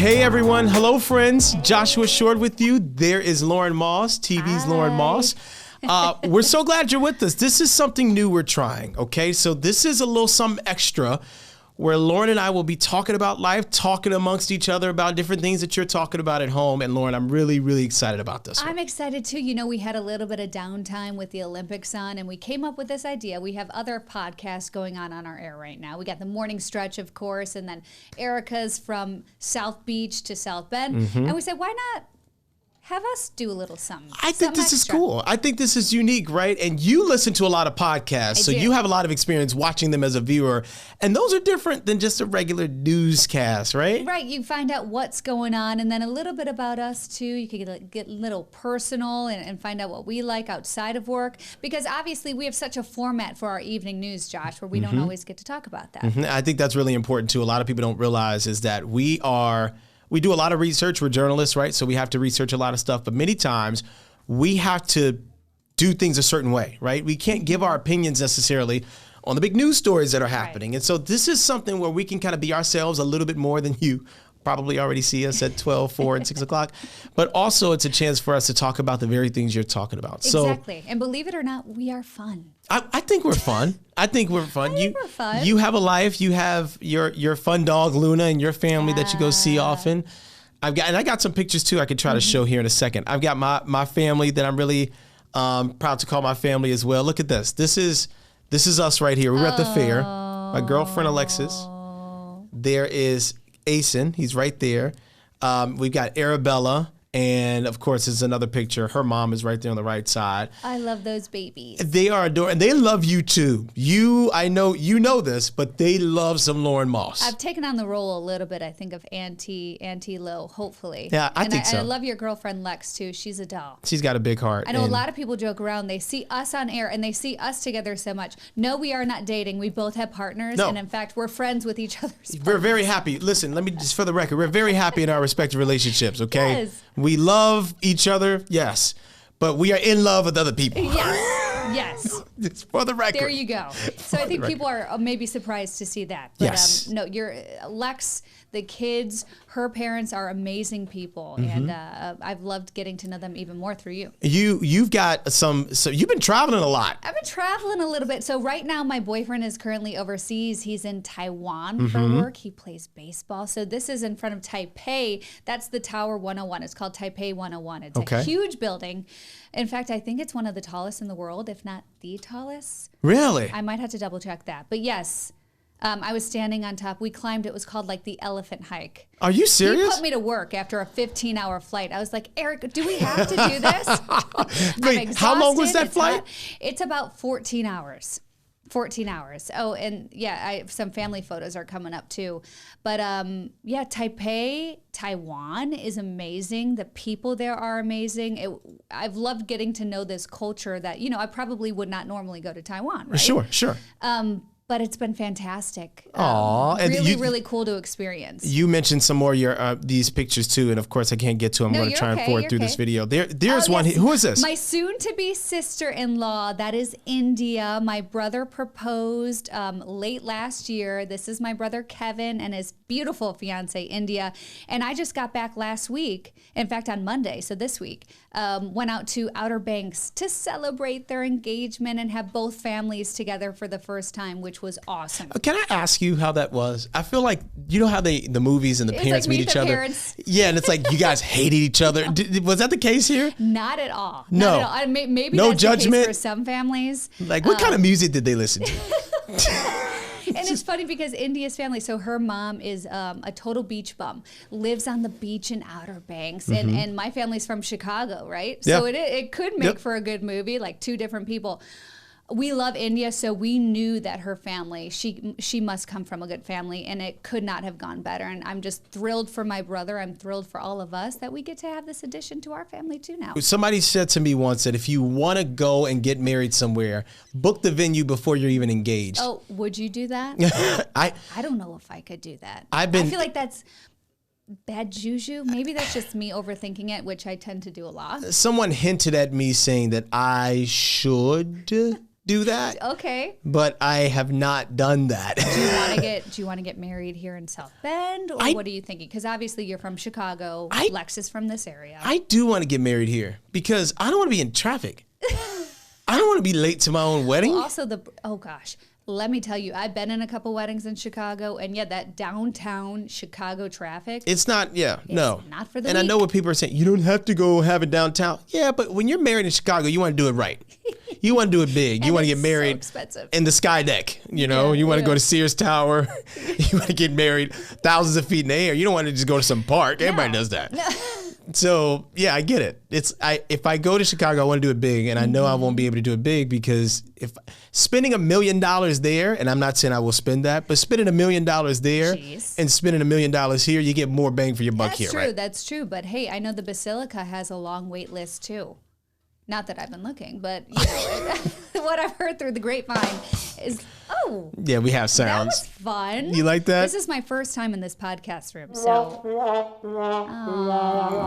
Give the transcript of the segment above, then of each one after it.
Hey everyone, hello friends, Joshua Short with you. There is Lauren Moss, TV's Hi. Lauren Moss. We're so glad you're with us. This is something new we're trying, okay? So this is a little something extra where Lauren and I will be talking about life, talking amongst each other about different things that you're talking about at home. And Lauren, I'm really, really excited about this one. I'm excited too. You know, we had a little bit of downtime with the Olympics on, and we came up with this idea. We have other podcasts going on our air right now. We got the Morning Stretch, of course, and then Erica's from South Beach to South Bend. And we said, why not have us do a little something? I think this is cool. I think this is unique, right? And you listen to a lot of podcasts, so you have a lot of experience watching them as a viewer. And those are different than just a regular newscast, right? Right. You find out what's going on, and then a little bit about us, too. You can get a little personal and find out what we like outside of work. Because obviously, we have such a format for our evening news, Josh, where we don't always get to talk about that. I think that's really important, too. A lot of people don't realize is that we do a lot of research. We're journalists, right? So we have to research a lot of stuff. But many times we have to do things a certain way, right? We can't give our opinions necessarily on the big news stories that are happening. Right. And so this is something where we can kind of be ourselves a little bit more than you probably already see us at 12, 4, and 6 o'clock. But also it's a chance for us to talk about the very things you're talking about. Exactly. And believe it or not, we are fun. I think we're fun. I think we're fun. We're fun. You have a life. You have your fun dog Luna and your family that you go see often. I got some pictures too I could try to show here in a second. I've got my family that I'm really proud to call my family as well. Look at this. This is us right here. We were at the fair. My girlfriend Alexis. There is Asen. He's right there. We've got Arabella. And of course, it's another picture. Her mom is right there on the right side. I love those babies. They are adorable, and they love you too. I know you know this, but they love some Lauren Moss. I've taken on the role a little bit, I think, of Auntie Lo, hopefully. Yeah, I think so. I love your girlfriend Lex too. She's a doll. She's got a big heart. I know a lot of people joke around. They see us on air and they see us together so much. No, we are not dating. We both have partners, and in fact, we're friends with each other's partners. We're very happy. Listen, let me just for the record, we're very happy in our respective relationships. Okay, yes. We love each other, yes, but we are in love with other people. Yes. Just for the record. There you go. So I think people are maybe surprised to see that. But yes. No, Lex, the kids, her parents are amazing people, and I've loved getting to know them even more through you. You've got so you've been traveling a lot. I've been traveling a little bit. So right now my boyfriend is currently overseas. He's in Taiwan for work. He plays baseball. So this is in front of Taipei. That's the Tower 101. It's called Taipei 101. It's a huge building. In fact, I think it's one of the tallest in the world, if not the tallest. Really? I might have to double check that. But yes, I was standing on top. We climbed. It was called like the elephant hike. Are you serious? He put me to work after a 15-hour flight. I was like, Eric, do we have to do this? Wait, how long was that flight? It's about 14 hours. 14 hours. Oh, and yeah, some family photos are coming up too. But yeah, Taipei, Taiwan is amazing. The people there are amazing. I've loved getting to know this culture that, I probably would not normally go to Taiwan, right? Sure. But it's been fantastic. And really cool to experience. You mentioned some more of your these pictures too, and of course I can't get to them. I'm going to try and forward through this video. There's one. Who is this? My soon-to-be sister-in-law. That is India. My brother proposed late last year. This is my brother Kevin and his beautiful fiance India. And I just got back last week. In fact, on Monday, so this week, went out to Outer Banks to celebrate their engagement and have both families together for the first time, which was awesome. Can I ask you how that was? I feel like, you know how the movies and the parents meet each other? Parents. Yeah, and it's like you guys hated each other. Was that the case here? Not at all. No. Not at all. Maybe no that's judgment the case for some families. Like, what kind of music did they listen to? And it's funny because India's family, so her mom is a total beach bum, lives on the beach in Outer Banks, and my family's from Chicago, right? Yep. So it could make for a good movie, like two different people. We love India, so we knew that her family, she must come from a good family, and it could not have gone better. And I'm just thrilled for my brother. I'm thrilled for all of us that we get to have this addition to our family too now. Somebody said to me once that if you want to go and get married somewhere, book the venue before you're even engaged. Oh, would you do that? I don't know if I could do that. I feel like that's bad juju. Maybe that's just me overthinking it, which I tend to do a lot. Someone hinted at me saying that I should do that. Okay. But I have not done that. Do you want to get married here in South Bend, or what are you thinking? Because obviously you're from Chicago. Lex is from this area. I do want to get married here because I don't want to be in traffic. I don't want to be late to my own wedding. Well, also oh gosh. Let me tell you, I've been in a couple weddings in Chicago, and that downtown Chicago traffic. It's not, no. Not for the And weak. I know what people are saying. You don't have to go have it downtown. Yeah, but when you're married in Chicago, you want to do it right. You want to do it big. You want to get married in the sky deck. You know, you want to go to Sears Tower. You want to get married thousands of feet in the air. You don't want to just go to some park. Everybody does that. No. So yeah, I get it. If I go to Chicago, I want to do it big, and I know I won't be able to do it big because if spending $1 million there, and I'm not saying I will spend that, but spending $1 million there and spending $1 million here, you get more bang for your buck here, right? That's true. But hey, I know the Basilica has a long wait list too. Not that I've been looking, but what I've heard through the grapevine is, yeah, we have sounds. That was fun. You like that? This is my first time in this podcast room, so.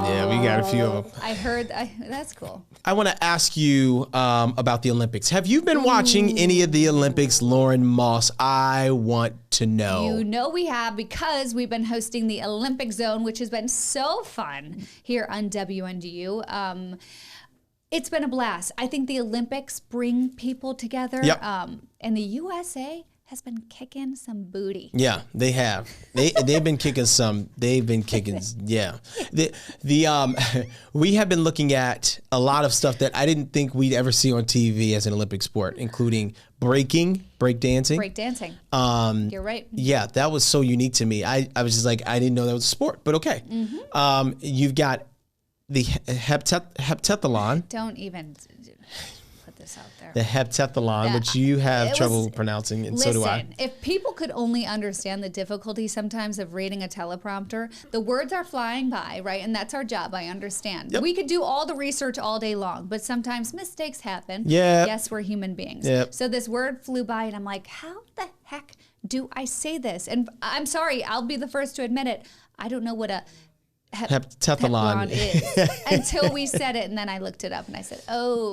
Yeah, we got a few of them. I heard, that's cool. I want to ask you about the Olympics. Have you been watching any of the Olympics, Lauren Moss? I want to know. You know we have, because we've been hosting the Olympic Zone, which has been so fun here on WNDU. It's been a blast. I think the Olympics bring people together. Yep. And the USA has been kicking some booty. Yeah, they have. They've been kicking some. They've been kicking. Yeah. We have been looking at a lot of stuff that I didn't think we'd ever see on TV as an Olympic sport, including breakdancing. You're right. Yeah, that was so unique to me. I was just like, I didn't know that was a sport, but okay. Mm-hmm. You've got the heptathlon. Don't even put this out there. The heptathlon, which you have trouble pronouncing, and so do I. If people could only understand the difficulty sometimes of reading a teleprompter, the words are flying by, right? And that's our job, I understand. Yep. We could do all the research all day long, but sometimes mistakes happen. Yeah. Yes, we're human beings. Yep. So this word flew by, and I'm like, how the heck do I say this? And I'm sorry, I'll be the first to admit it. I don't know what a heptathlon is until we said it, and then I looked it up and I said,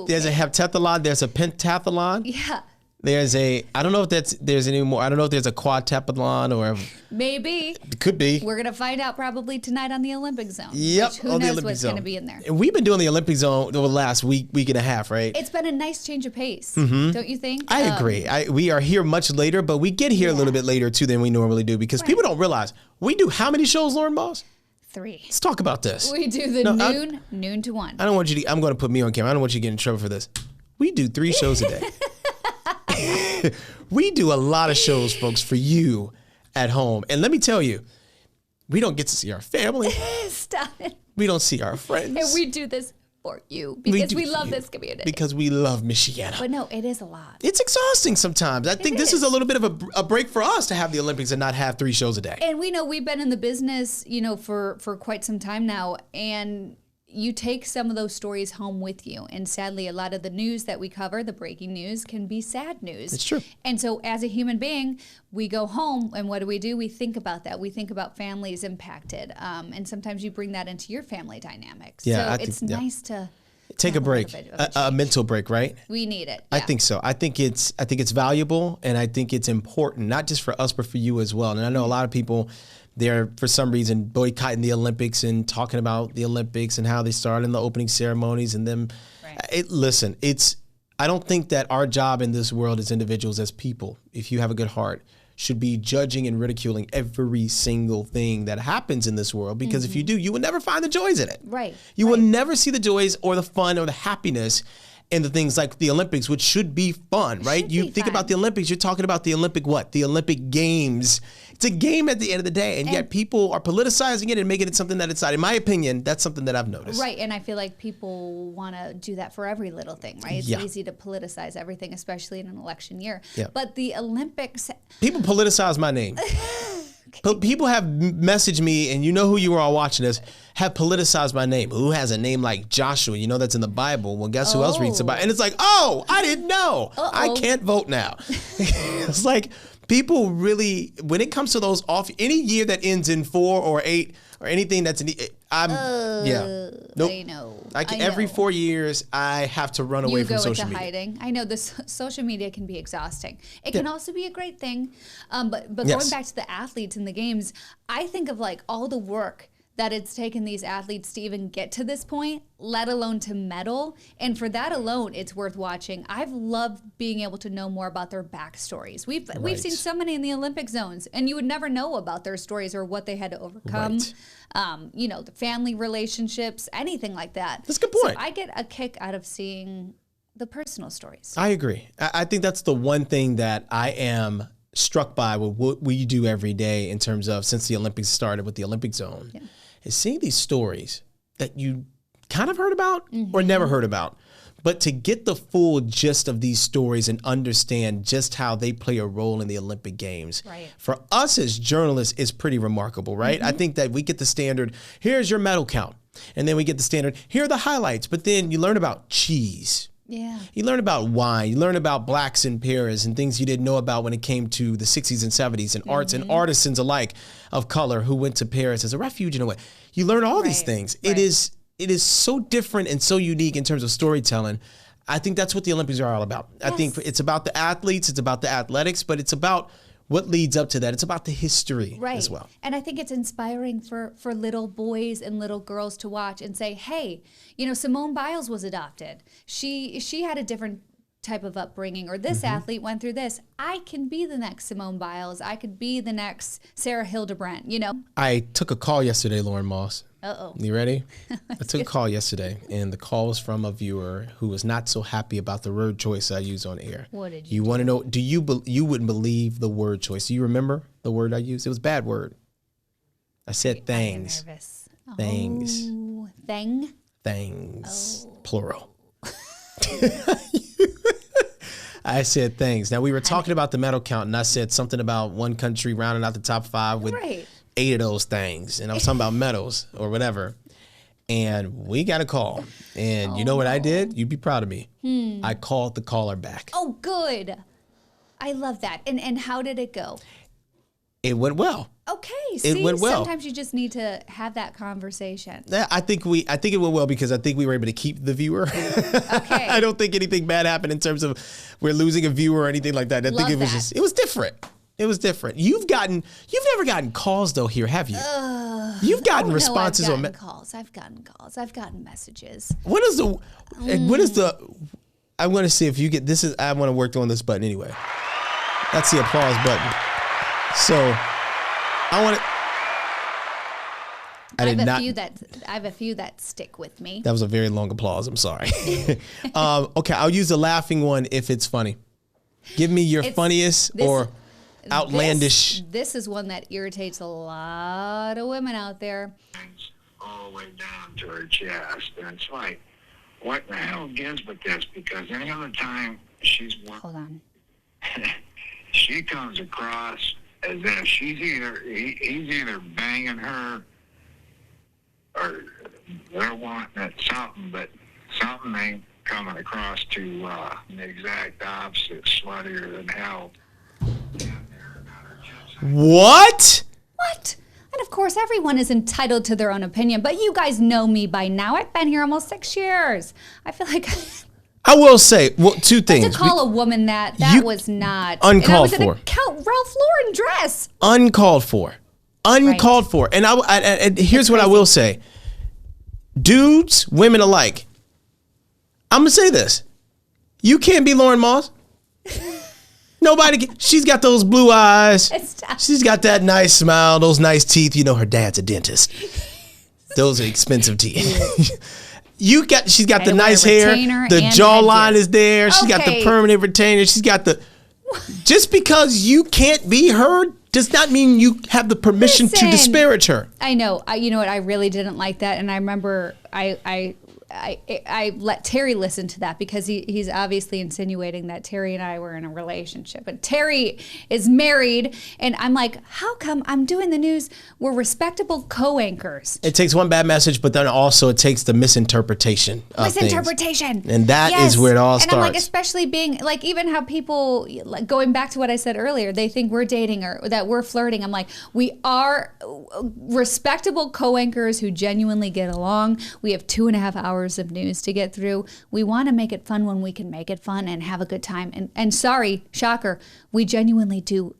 there's a heptathlon, there's a pentathlon. Yeah. There's I don't know if there's any more. I don't know if there's a quadtathlon or maybe. It could be. We're gonna find out probably tonight on the Olympic Zone. Yep. Who knows what's gonna be in there? And we've been doing the Olympic Zone over the last week and a half, right? It's been a nice change of pace, don't you think? I agree. We are here much later, but we get here a little bit later too than we normally do, because people don't realize we do how many shows, Lauren Moss? 3. Let's talk about this. We do the noon to 1. I don't want you to. I'm going to put me on camera. I don't want you to get in trouble for this. We do 3 shows a day. We do a lot of shows, folks, for you at home. And let me tell you, we don't get to see our family. Stop it. We don't see our friends. And we do this for you because we love this community. Because we love Michiana. But no, it is a lot. It's exhausting sometimes. I think this is a little bit of a break for us to have the Olympics and not have 3 shows a day. And we know we've been in the business, for quite some time now, and you take some of those stories home with you. And sadly, a lot of the news that we cover, the breaking news, can be sad news. It's true. And so as a human being, we go home, and what do? We think about that. We think about families impacted. And sometimes you bring that into your family dynamics. Yeah, so it's nice to take a break, a mental break, right? We need it. Yeah. I think so. I think it's valuable, and I think it's important, not just for us, but for you as well. And I know a lot of people, they're, for some reason, boycotting the Olympics and talking about the Olympics and how they start in the opening ceremonies and them. Right. Listen, I don't think that our job in this world as individuals, as people, if you have a good heart, should be judging and ridiculing every single thing that happens in this world, because if you do, you will never find the joys in it. Right. You will never see the joys or the fun or the happiness in the things like the Olympics, which should be fun, right? You think about the Olympics, you're talking about the Olympic what? The Olympic Games. It's a game at the end of the day, and yet people are politicizing it and making it something that it's not. In my opinion, that's something that I've noticed. Right, and I feel like people want to do that for every little thing, right? It's easy to politicize everything, especially in an election year. Yeah. But the Olympics... People politicize my name. People have messaged me, and you know who you are all watching this, have politicized my name. Who has a name like Joshua? You know that's in the Bible. Well, guess who else reads the Bible? And it's like, I didn't know. I can't vote now. It's like, People really, when it comes to those off, any year that ends in 4 or 8 or anything that's nope. I know. Every 4 years, I have to run away from social media. Hiding. I know social media can be exhausting. It can also be a great thing. But going back to the athletes and the games, I think of like all the work that it's taken these athletes to even get to this point, let alone to medal. And for that alone, it's worth watching. I've loved being able to know more about their backstories. We've seen so many in the Olympic zones, and you would never know about their stories or what they had to overcome. Right. The family relationships, anything like that. That's a good point. So I get a kick out of seeing the personal stories. I agree. I think that's the one thing that I am struck by with what we do every day in terms of since the Olympics started with the Olympic zone. Yeah. Is seeing these stories that you kind of heard about or never heard about, but to get the full gist of these stories and understand just how they play a role in the Olympic Games. Right. For us as journalists, is pretty remarkable, right? I think that we get the standard, here's your medal count. And then we get the standard, here are the highlights. But then you learn about cheese. Yeah. You learn about wine. You learn about blacks in Paris and things you didn't know about when it came to the 60s and 70s and arts and artisans alike of color who went to Paris as a refuge in a way. You learn all these things. Right. It is so different and so unique in terms of storytelling. I think that's what the Olympics are all about. Yes. I think it's about the athletes, it's about the athletics, but it's about what leads up to that. It's about the history as well. And I think it's inspiring for little boys and little girls to watch and say, hey, Simone Biles was adopted. She had a different type of upbringing, or this athlete went through this. I can be the next Simone Biles. I could be the next Sarah Hildebrandt, I took a call yesterday, Lauren Moss. Uh-oh. You ready? I took a call yesterday, and the call was from a viewer who was not so happy about the word choice I used on air. What did you You want to know, you wouldn't believe the word choice. Do you remember the word I used? It was a bad word. I said things. I'm nervous. Things. Oh, thing? Things. Oh. Plural. I said things. Now, we were talking about the medal count, and I said something about one country rounding out the top 5 with 8 of those things. And I was talking about medals or whatever. And we got a call. And you know what I did? You'd be proud of me. I called the caller back. Oh, good. I love that. And how did it go? It went well. Okay. It went well. Sometimes you just need to have that conversation. I think it went well because I think we were able to keep the viewer. Okay. I don't think anything bad happened in terms of we're losing a viewer or anything like that. I think it was different. It was different. You've never gotten calls though here, have you? You've gotten responses on calls. I've gotten calls. I've gotten messages. What is the I want to see if you get this. I want to work on this button anyway. That's the applause button. So I want to. I have a few that stick with me. That was a very long applause. I'm sorry. Okay, I'll use the laughing one if it's funny. Give me your funniest or outlandish. This is one that irritates a lot of women out there. All the way down to her chest, and it's like, what the hell gives with this? Because any other time she's hold on, she comes across as if he's either banging her or they're wanting it something, but something ain't coming across to the exact opposite, sluttier than hell. What? What? And of course, everyone is entitled to their own opinion, but you guys know me by now. I've been here almost 6 years. I feel like I will say, well, two things. To call a woman that was not uncalled for. And I was in a Ralph Lauren dress. Uncalled for. Uncalled for. And and here's what I will say. Dudes, women alike. I'm going to say this. You can't be Lauren Moss. Nobody can. She's got those blue eyes. She's got that nice smile, those nice teeth. You know, her dad's a dentist. Those are expensive teeth. She's got the nice hair. The jawline is there. She's got the permanent retainer. She's got the. Just because you can't be her does not mean you have the permission to disparage her. I know. You know what? I really didn't like that, and I remember I I let Terry listen to that because he's obviously insinuating that Terry and I were in a relationship. But Terry is married, and I'm like, how come I'm doing the news? We're respectable co-anchors. It takes one bad message, but then also it takes the misinterpretation of Misinterpretation. things. And that is where it all starts. And I'm like, especially being, like, even how people, like, going back to what I said earlier, they think we're dating or that we're flirting. I'm like, we are respectable co-anchors who genuinely get along. We have 2.5 hours of news to get through. We want to make it fun when we can make it fun and have a good time. And sorry, shocker, we genuinely do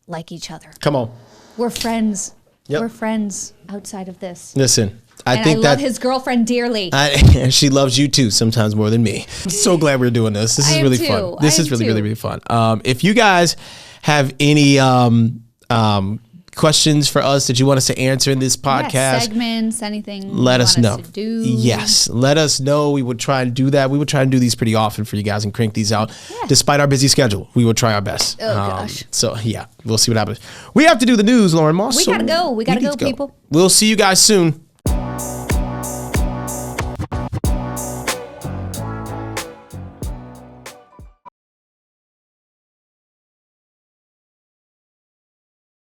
like each other. Come on. We're friends. Yep. We're friends outside of this. Listen, I love his girlfriend dearly. And she loves you too, sometimes more than me. I'm so glad we're doing this. This is really fun. This is really, really, really fun. If you guys have any questions for us that you want us to answer in this podcast, segments, anything, let us know. To do. Yes, let us know. We would try and do that. We would try and do these pretty often for you guys and crank these out. Yeah. Despite our busy schedule, we would try our best. Oh gosh. So yeah, we'll see what happens. We have to do the news, Lauren Moss. We gotta go. We gotta go, people. We'll see you guys soon.